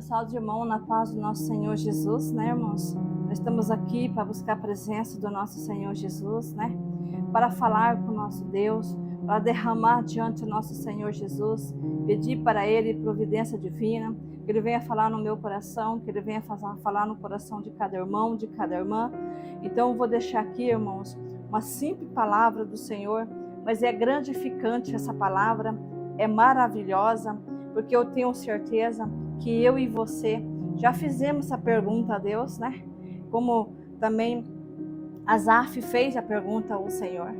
Pessoal de irmão, na paz do nosso Senhor Jesus, né, irmãos? Nós estamos aqui para buscar a presença do nosso Senhor Jesus, né? Para falar com o nosso Deus, para derramar diante do nosso Senhor Jesus, pedir para Ele providência divina, que Ele venha falar no meu coração, que Ele venha falar no coração de cada irmão, de cada irmã. Então eu vou deixar aqui, irmãos, uma simples palavra do Senhor, mas é gratificante essa palavra, é maravilhosa, porque eu tenho certeza que eu e você já fizemos essa pergunta a Deus, né? Como também Asaf fez a pergunta ao Senhor.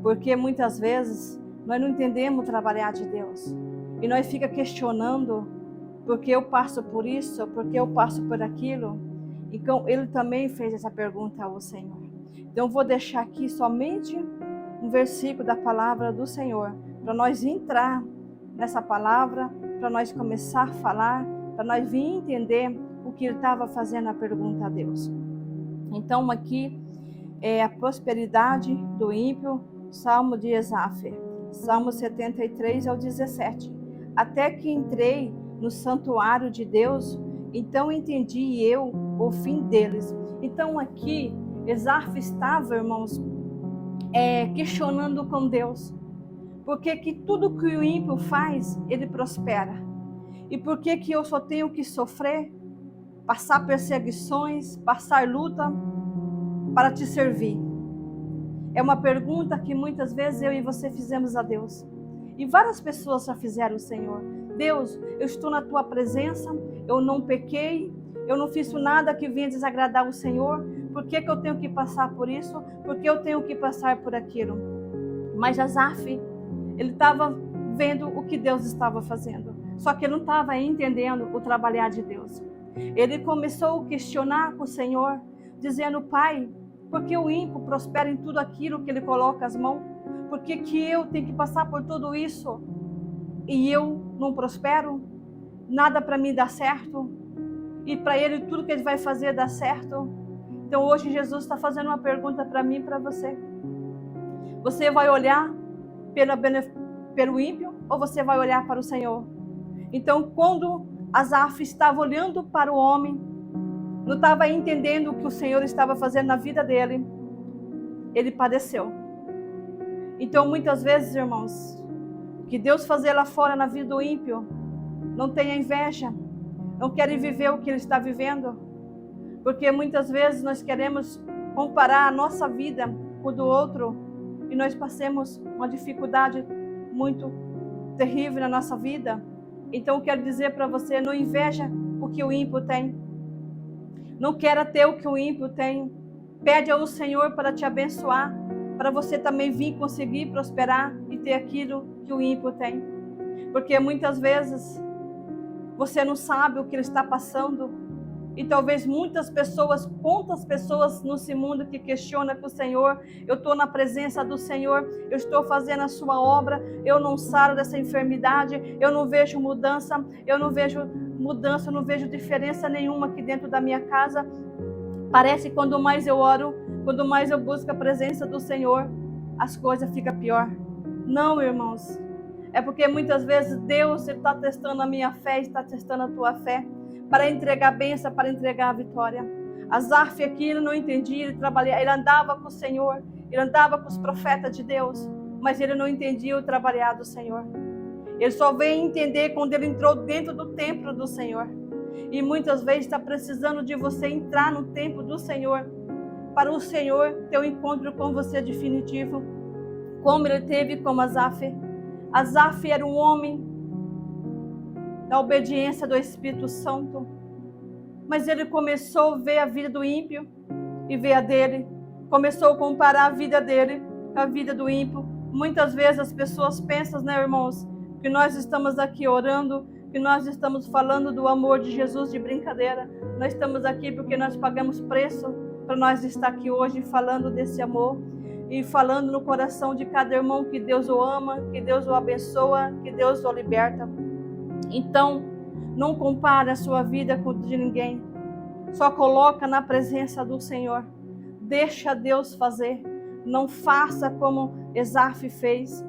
Porque muitas vezes nós não entendemos o trabalhar de Deus. E nós fica questionando porque eu passo por isso, porque eu passo por aquilo. Então ele também fez essa pergunta ao Senhor. Então eu vou deixar aqui somente um versículo da palavra do Senhor, para nós entrar nessa palavra, para nós começar a falar, para nós vir entender o que ele estava fazendo a pergunta a Deus. Então aqui é a prosperidade do ímpio, Salmo de Asaf, Salmo 73 ao 17. Até que entrei no santuário de Deus, então entendi eu o fim deles. Então aqui Asaf estava, irmãos, questionando com Deus. Por que tudo que o ímpio faz, ele prospera? E por que eu só tenho que sofrer, passar perseguições, passar luta para te servir? É uma pergunta que muitas vezes eu e você fizemos a Deus. E várias pessoas já fizeram, Senhor. Deus, eu estou na tua presença, eu não pequei, eu não fiz nada que venha desagradar o Senhor. Por que eu tenho que passar por isso? Por que eu tenho que passar por aquilo? Mas Asaf, ele estava vendo o que Deus estava fazendo. Só que ele não estava entendendo o trabalhar de Deus. Ele começou a questionar com o Senhor, dizendo: Pai, por que o ímpio prospera em tudo aquilo que ele coloca as mãos? Por que eu tenho que passar por tudo isso e eu não prospero? Nada para mim dá certo. E para ele tudo que ele vai fazer dá certo. Então hoje Jesus está fazendo uma pergunta para mim e para você. Você vai olhar pelo ímpio ou você vai olhar para o Senhor? Então quando Asaf estava olhando para o homem, não estava entendendo o que o Senhor estava fazendo na vida dele, ele padeceu. Então muitas vezes, irmãos, o que Deus fazer lá fora na vida do ímpio, não tenha inveja, não querem viver o que ele está vivendo, porque muitas vezes nós queremos comparar a nossa vida com o do outro e nós passamos uma dificuldade muito terrível na nossa vida. Então eu quero dizer para você, não inveja o que o ímpio tem, não queira ter o que o ímpio tem. Pede ao Senhor para te abençoar, para você também vir conseguir prosperar e ter aquilo que o ímpio tem. Porque muitas vezes você não sabe o que ele está passando. E talvez quantas pessoas nesse mundo que questionam com o Senhor: eu estou na presença do Senhor, eu estou fazendo a sua obra, eu não saro dessa enfermidade, eu não vejo mudança, eu não vejo diferença nenhuma aqui dentro da minha casa. Parece que quando mais eu oro, quando mais eu busco a presença do Senhor, as coisas ficam pior. Não, irmãos. É porque muitas vezes Deus está testando a minha fé, está testando a tua fé, para entregar a bênção, para entregar a vitória. Asaf aqui, ele não entendia, ele andava com o Senhor, ele andava com os profetas de Deus, mas ele não entendia o trabalhar do Senhor. Ele só veio entender quando ele entrou dentro do templo do Senhor. E muitas vezes está precisando de você entrar no templo do Senhor, para o Senhor ter um encontro com você definitivo, como ele teve com Asaf. Asaf era um homem da obediência do Espírito Santo, mas ele começou a ver a vida do ímpio e ver a dele, começou a comparar a vida dele com a vida do ímpio. Muitas vezes as pessoas pensam, né, irmãos, que nós estamos aqui orando, que nós estamos falando do amor de Jesus de brincadeira. Nós estamos aqui porque nós pagamos preço para nós estar aqui hoje falando desse amor e falando no coração de cada irmão que Deus o ama, que Deus o abençoa, que Deus o liberta. Então, não compare a sua vida com de ninguém. Só coloca na presença do Senhor. Deixa Deus fazer. Não faça como Asaf fez.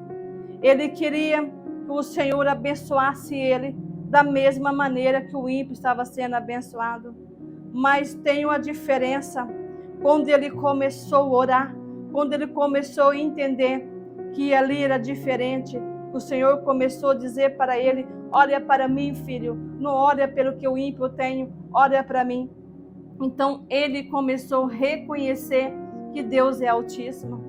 Ele queria que o Senhor abençoasse ele da mesma maneira que o ímpio estava sendo abençoado. Mas tem uma diferença quando ele começou a orar, quando ele começou a entender que ali era diferente. O Senhor começou a dizer para ele: olha para mim, filho, não olha pelo que o ímpio tem, olha para mim. Então ele começou a reconhecer que Deus é Altíssimo,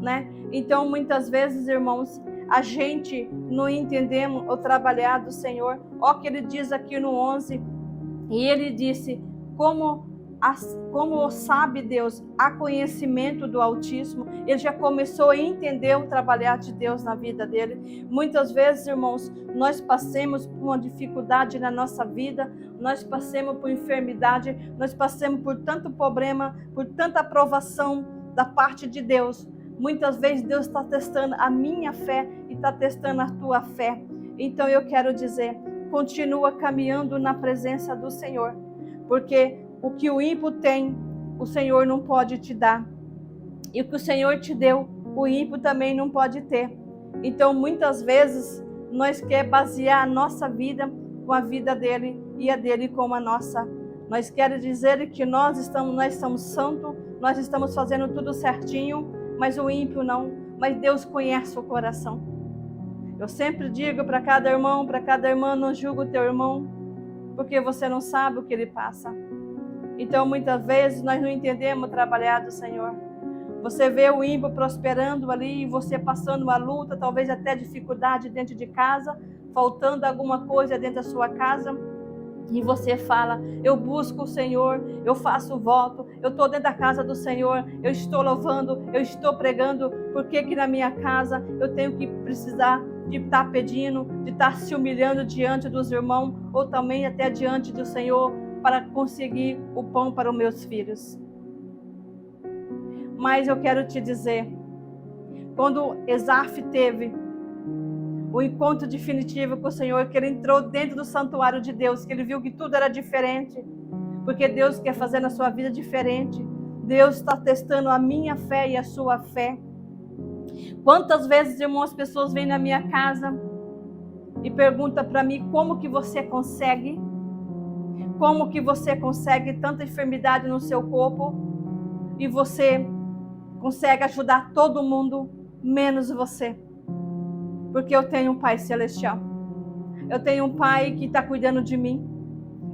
né? Então muitas vezes, irmãos, a gente não entendemos o trabalhar do Senhor. Ó, que ele diz aqui no 11, e ele disse: como sabe Deus, há conhecimento do Altíssimo. Ele já começou a entender o trabalhar de Deus na vida dele. Muitas vezes, irmãos, nós passamos por uma dificuldade na nossa vida, nós passamos por enfermidade, nós passamos por tanto problema, por tanta provação da parte de Deus. Muitas vezes Deus está testando a minha fé e está testando a tua fé. Então eu quero dizer, continua caminhando na presença do Senhor, porque o que o ímpio tem, o Senhor não pode te dar. E o que o Senhor te deu, o ímpio também não pode ter. Então, muitas vezes, nós queremos basear a nossa vida com a vida dele e a dele com a nossa. Nós queremos dizer que nós somos santos, nós estamos fazendo tudo certinho, mas o ímpio não. Mas Deus conhece o coração. Eu sempre digo para cada irmão, para cada irmã: não julga o teu irmão, porque você não sabe o que ele passa. Então, muitas vezes, nós não entendemos o trabalhar do Senhor. Você vê o ímpio prosperando ali, você passando uma luta, talvez até dificuldade dentro de casa, faltando alguma coisa dentro da sua casa, e você fala: eu busco o Senhor, eu faço voto, eu estou dentro da casa do Senhor, eu estou louvando, eu estou pregando. Por que que na minha casa eu tenho que precisar de estar pedindo, de estar se humilhando diante dos irmãos, ou também até diante do Senhor, para conseguir o pão para os meus filhos? Mas eu quero te dizer, quando Asaf teve o encontro definitivo com o Senhor, que ele entrou dentro do santuário de Deus, que ele viu que tudo era diferente, porque Deus quer fazer na sua vida diferente. Deus está testando a minha fé e a sua fé. Quantas vezes, irmãos, as pessoas vêm na minha casa e perguntam para mim: como que você consegue? Como que você consegue tanta enfermidade no seu corpo e você consegue ajudar todo mundo, menos você? Porque eu tenho um Pai Celestial. Eu tenho um Pai que está cuidando de mim.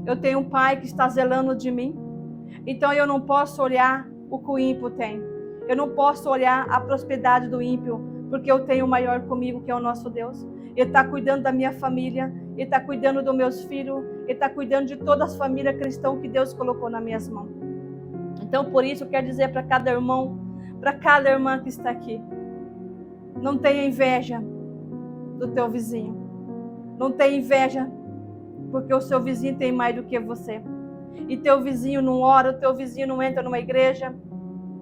Eu tenho um Pai que está zelando de mim. Então eu não posso olhar o que o ímpio tem. Eu não posso olhar a prosperidade do ímpio, porque eu tenho o maior comigo, que é o nosso Deus. Ele está cuidando da minha família, Ele está cuidando dos meus filhos, Ele está cuidando de toda a família cristã que Deus colocou nas minhas mãos. Então, por isso, eu quero dizer para cada irmão, para cada irmã que está aqui: não tenha inveja do teu vizinho. Não tenha inveja, porque o seu vizinho tem mais do que você. E teu vizinho não ora, o teu vizinho não entra numa igreja,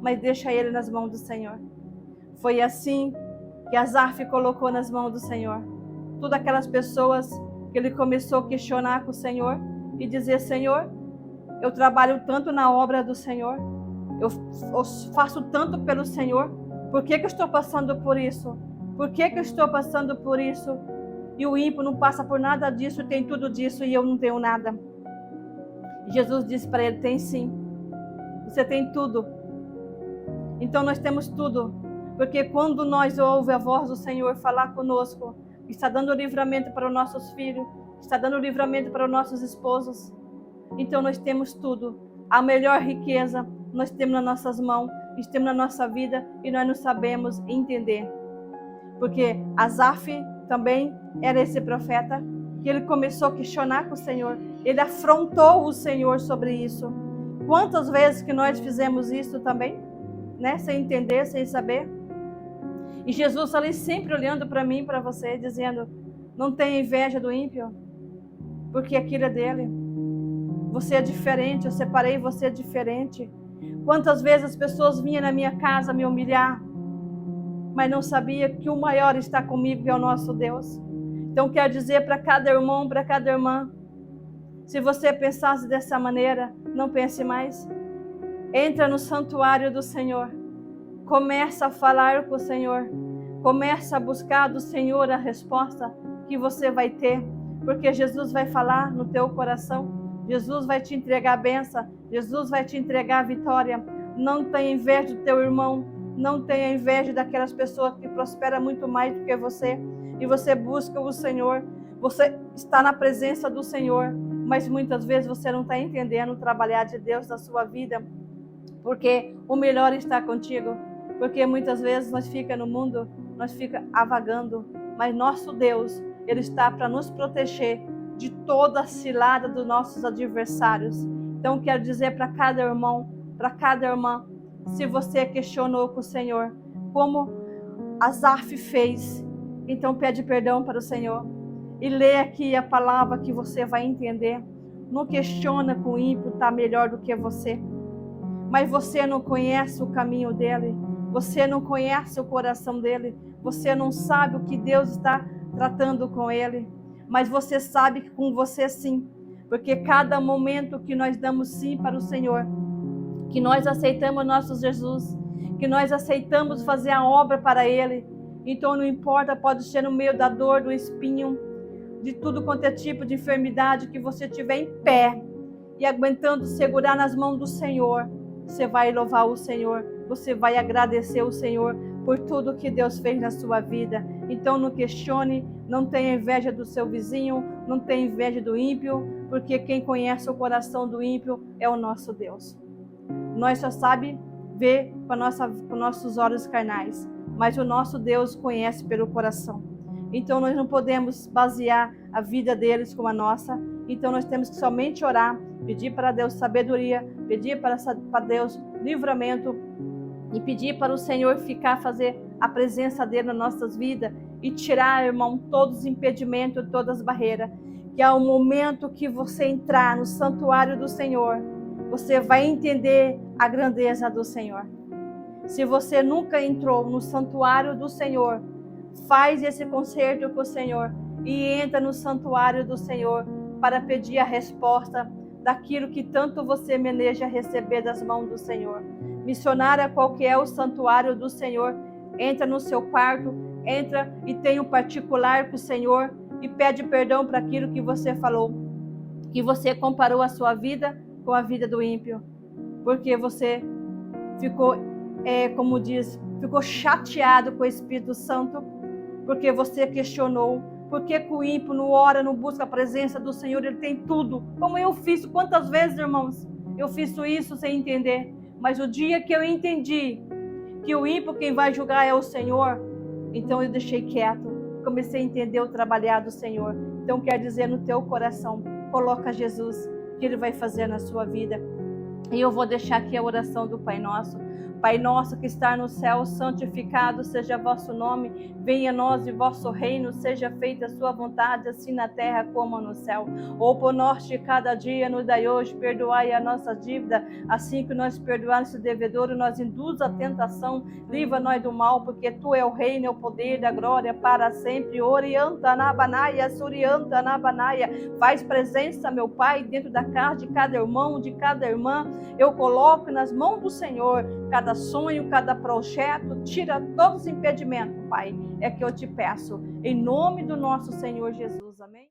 mas deixa ele nas mãos do Senhor. Foi assim que Asaf colocou nas mãos do Senhor todas aquelas pessoas que ele começou a questionar com o Senhor e dizer: Senhor, eu trabalho tanto na obra do Senhor, eu faço tanto pelo Senhor, por que que eu estou passando por isso? Por que que eu estou passando por isso? E o ímpio não passa por nada disso, tem tudo disso e eu não tenho nada. Jesus disse para ele: tem sim, você tem tudo. Então nós temos tudo, porque quando nós ouvimos a voz do Senhor falar conosco, está dando livramento para os nossos filhos, está dando livramento para os nossos esposos, então nós temos tudo. A melhor riqueza nós temos nas nossas mãos, temos na nossa vida, e nós não sabemos entender. Porque Asaf também era esse profeta, que ele começou a questionar com o Senhor, ele afrontou o Senhor sobre isso. Quantas vezes que nós fizemos isso também, né? Sem entender, sem saber. E Jesus ali sempre olhando para mim, para você, dizendo: não tenha inveja do ímpio, porque aquilo é dele. Você é diferente, eu separei você diferente. Quantas vezes as pessoas vinham na minha casa me humilhar, mas não sabia que o maior está comigo, que é o nosso Deus. Então quero dizer para cada irmão, para cada irmã: se você pensasse dessa maneira, não pense mais. Entra no santuário do Senhor, começa a falar com o Senhor, começa a buscar do Senhor a resposta que você vai ter. porque Jesus vai falar no teu coração, Jesus vai te entregar a bênção, Jesus vai te entregar a vitória. Não tenha inveja do teu irmão, não tenha inveja daquelas pessoas que prosperam muito mais do que você, e você busca o Senhor, você está na presença do Senhor, mas muitas vezes você não está entendendo o trabalhar de Deus na sua vida, porque o melhor está contigo, porque muitas vezes nós fica no mundo, nós fica avagando, mas nosso Deus, Ele está para nos proteger de toda a cilada dos nossos adversários. Então quero dizer para cada irmão, para cada irmã, se você questionou com o Senhor, como Asaf fez, então pede perdão para o Senhor e lê aqui a palavra que você vai entender. Não questiona que o ímpio está melhor do que você, mas você não conhece o caminho dele, você não conhece o coração dele, você não sabe o que Deus está tratando com ele, mas você sabe que com você sim, porque cada momento que nós damos sim para o Senhor, que nós aceitamos nosso Jesus, que nós aceitamos fazer a obra para Ele, então não importa, pode ser no meio da dor, do espinho, de tudo quanto é tipo de enfermidade que você tiver em pé e aguentando segurar nas mãos do Senhor, você vai louvar o Senhor, você vai agradecer o Senhor por tudo que Deus fez na sua vida. Então não questione, não tenha inveja do seu vizinho, não tenha inveja do ímpio, porque quem conhece o coração do ímpio é o nosso Deus. Nós só sabe ver com nossos olhos carnais, mas o nosso Deus conhece pelo coração. Então nós não podemos basear a vida deles com a nossa. Então nós temos que somente orar, pedir para Deus sabedoria, pedir para Deus livramento e pedir para o Senhor fazer a presença dele nas nossas vidas e tirar, irmão, todos os impedimentos, todas as barreiras. Que ao momento que você entrar no santuário do Senhor, você vai entender a grandeza do Senhor. Se você nunca entrou no santuário do Senhor, faz esse concerto com o Senhor e entra no santuário do Senhor para pedir a resposta daquilo que tanto você maneja receber das mãos do Senhor. Missionária, qual que é o santuário do Senhor? Entra no seu quarto, entra e tem um particular com o Senhor e pede perdão para aquilo que você falou, que você comparou a sua vida com a vida do ímpio, porque você ficou, como diz, ficou chateado com o Espírito Santo, porque você questionou, porque o ímpio não ora, não busca a presença do Senhor, ele tem tudo, como eu fiz, quantas vezes, irmãos, eu fiz isso sem entender, mas o dia que eu entendi que o ímpio quem vai julgar é o Senhor, então eu deixei quieto, comecei a entender o trabalhar do Senhor. Então quer dizer, no teu coração, coloca Jesus, que Ele vai fazer na sua vida. E eu vou deixar aqui a oração do Pai Nosso. Pai nosso que está no céu, santificado seja vosso nome, venha a nós e vosso reino, seja feita a sua vontade, assim na terra como no céu. O pão nosso de cada dia nos dai hoje, perdoai a nossa dívida, assim que nós perdoarmos o devedor, nós induz a tentação, livra-nós do mal, porque tu é o reino, é o poder da glória para sempre. Orianta nabanaia, surianta nabanaia, faz presença, meu Pai, dentro da casa de cada irmão, de cada irmã. Eu coloco nas mãos do Senhor cada sonho, cada projeto, tira todos os impedimentos, Pai, é que eu te peço, em nome do nosso Senhor Jesus, amém?